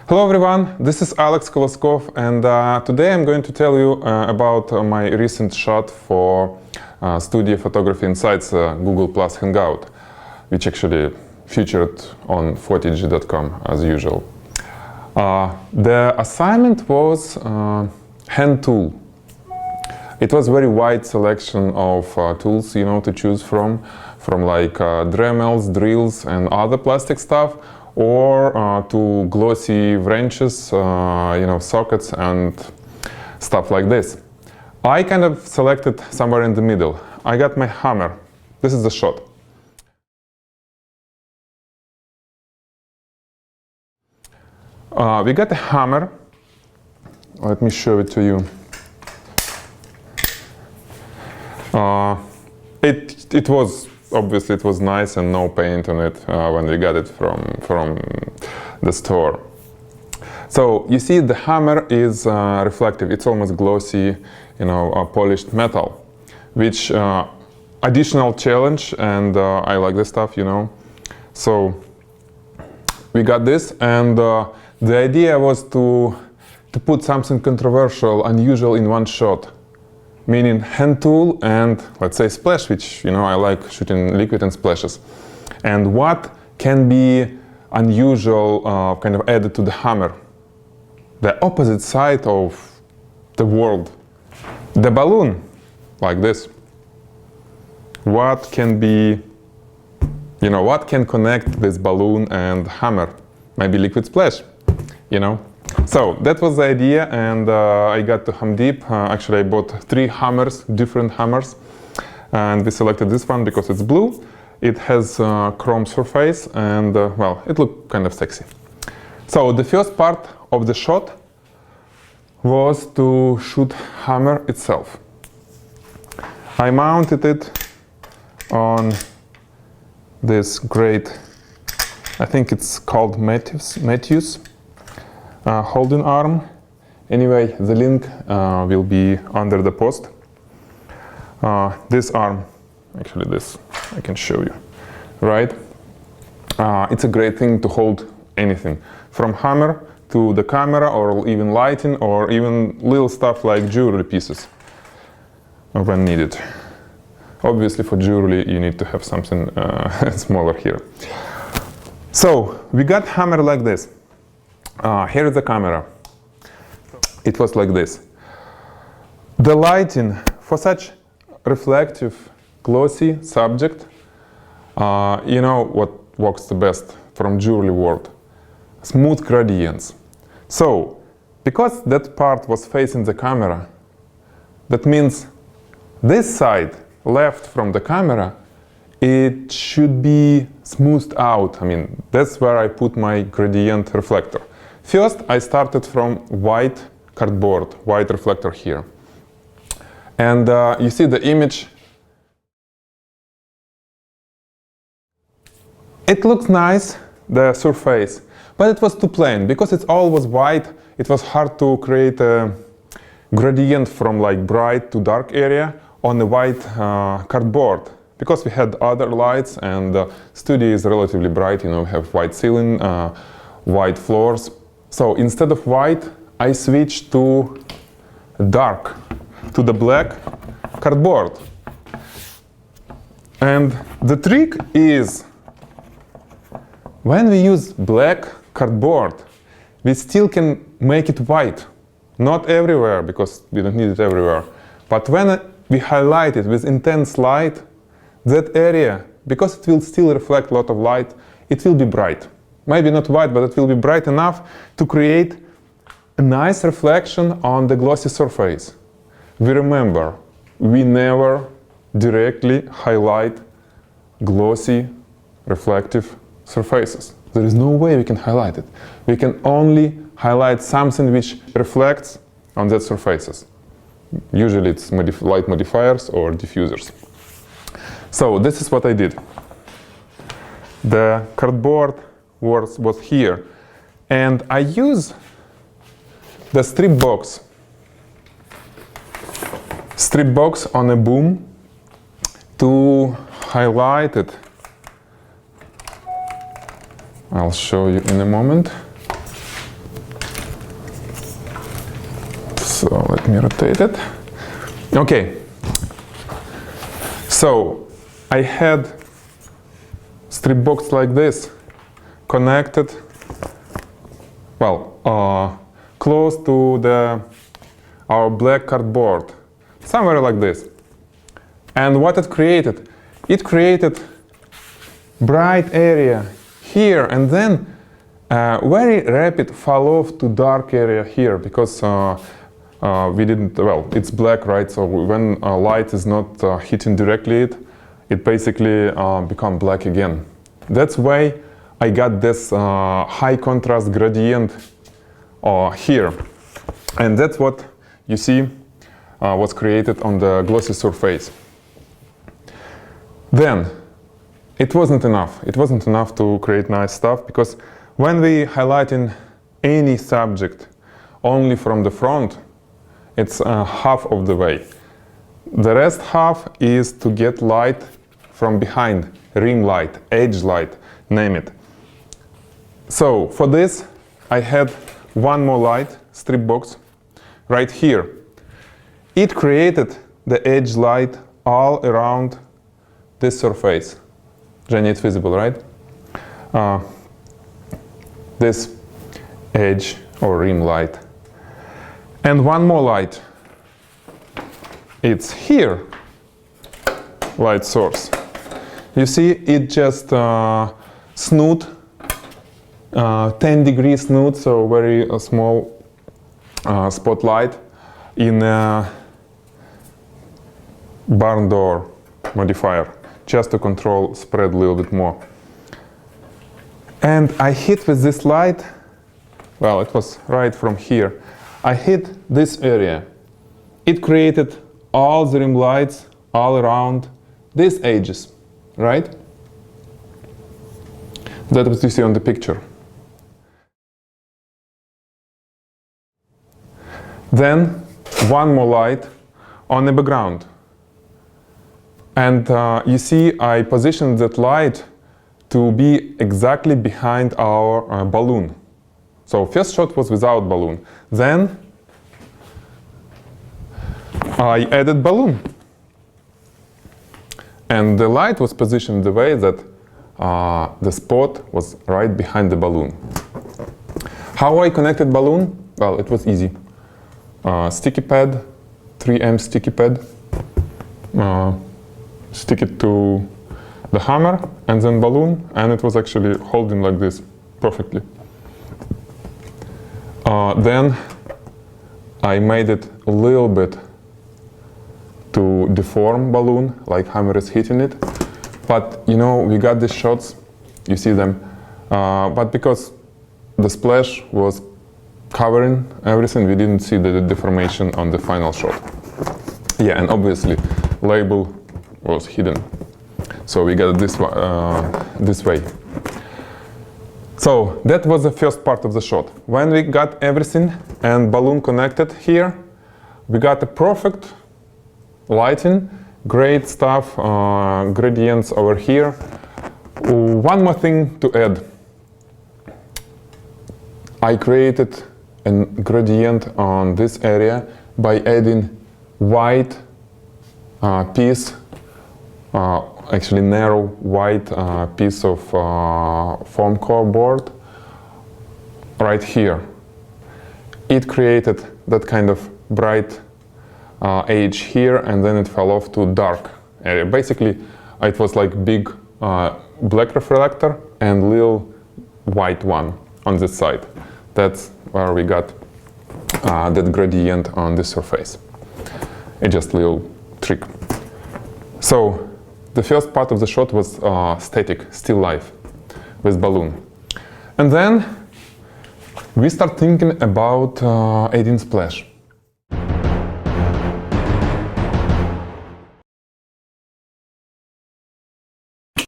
Hello everyone, this is Alex Koloskov, and today I'm going to tell you about my recent shot for Studio Photography Insights Google Plus Hangout, which actually featured on photigi.com as usual. The assignment was hand tool. It was very wide selection of tools, to choose from like Dremels, drills, and other plastic stuff, or to glossy wrenches, sockets and stuff like this. I kind of selected somewhere in the middle. I got my hammer. This is the shot. We got a hammer. Let me show it to you. Obviously it was nice and no paint on it when we got it from the store. So you see the hammer is reflective. It's almost glossy, polished metal, which additional challenge, and I like this stuff, So we got this, and the idea was to put something controversial, unusual in one shot. Meaning hand tool and, let's say, splash, which, I like shooting liquid and splashes. And what can be unusual kind of added to the hammer? The opposite side of the world. The balloon, like this. What can be, what can connect this balloon and hammer? Maybe liquid splash, So that was the idea, and I got to Home Depot. Actually, I bought 3 hammers, different hammers, and we selected this one because it's blue. It has chrome surface, and it looked kind of sexy. So the first part of the shot was to shoot hammer itself. I mounted it on this great, I think it's called Matthews. Holding arm. Anyway, the link will be under the post. This arm, actually this, I can show you, right? It's a great thing to hold anything, from hammer to the camera, or even lighting, or even little stuff like jewelry pieces when needed. Obviously for jewelry you need to have something smaller here. So we got hammer like this. Here is the camera. It was like this. The lighting for such reflective, glossy subject, what works the best from jewelry world? Smooth gradients. So, because that part was facing the camera, that means this side, left from the camera, it should be smoothed out. That's where I put my gradient reflector. First, I started from white cardboard, white reflector here. And you see the image. It looks nice, the surface, but it was too plain. Because it all was white, it was hard to create a gradient from like bright to dark area on the white cardboard. Because we had other lights, and the studio is relatively bright, we have white ceiling, white floors. So instead of white, I switched to dark, to the black cardboard. And the trick is, when we use black cardboard, we still can make it white. Not everywhere, because we don't need it everywhere. But when we highlight it with intense light, that area, because it will still reflect a lot of light, it will be bright. Maybe not white, but it will be bright enough to create a nice reflection on the glossy surface. We remember, we never directly highlight glossy, reflective surfaces. There is no way we can highlight it. We can only highlight something which reflects on that surfaces. Usually it's light modifiers or diffusers. So this is what I did. The cardboard was here, and I use the strip box on a boom to highlight it. I'll show you in a moment. So let me rotate it. Okay. So I had strip box like this, connected, well, close to our black cardboard, somewhere like this. And what it created? It created bright area here, and then very rapid fall off to dark area here, because we didn't, well, it's black, right? So when light is not hitting directly it basically become black again. That's why I got this high contrast gradient here. And that's what you see was created on the glossy surface. Then, it wasn't enough. It wasn't enough to create nice stuff, because when we highlighting any subject only from the front, it's half of the way. The rest half is to get light from behind, rim light, edge light, name it. So for this, I had one more light, strip box, right here. It created the edge light all around this surface. Jenny, it's visible, right? This edge or rim light. And one more light. It's here, light source. You see, it just snoot, 10 degrees snoot, so very small spotlight in a barn door modifier, just to control spread a little bit more. And I hit with this light, well, it was right from here. I hit this area. It created all the rim lights all around these edges, right? That's what you see on the picture. Then one more light on the background. And you see, I positioned that light to be exactly behind our balloon. So first shot was without balloon. Then I added balloon. And the light was positioned the way that the spot was right behind the balloon. How I connected balloon? Well, it was easy. Sticky pad, 3M sticky pad. Stick it to the hammer and then balloon, and it was actually holding like this perfectly. Then I made it a little bit to deform balloon, like hammer is hitting it. But you know, we got these shots, you see them. But because the splash was covering everything, we didn't see the deformation on the final shot. Yeah, and obviously label was hidden. So we got it this way. So that was the first part of the shot. When we got everything and balloon connected here, we got a perfect lighting, great stuff, gradients over here. One more thing to add. I created a gradient on this area by adding white piece, actually narrow white piece of foam core board right here. It created that kind of bright edge here, and then it fell off to dark area. Basically, it was like big black reflector and little white one on this side. That's where we got that gradient on this surface. It's just a little trick. So the first part of the shot was static, still life, with balloon. And then we start thinking about adding splash.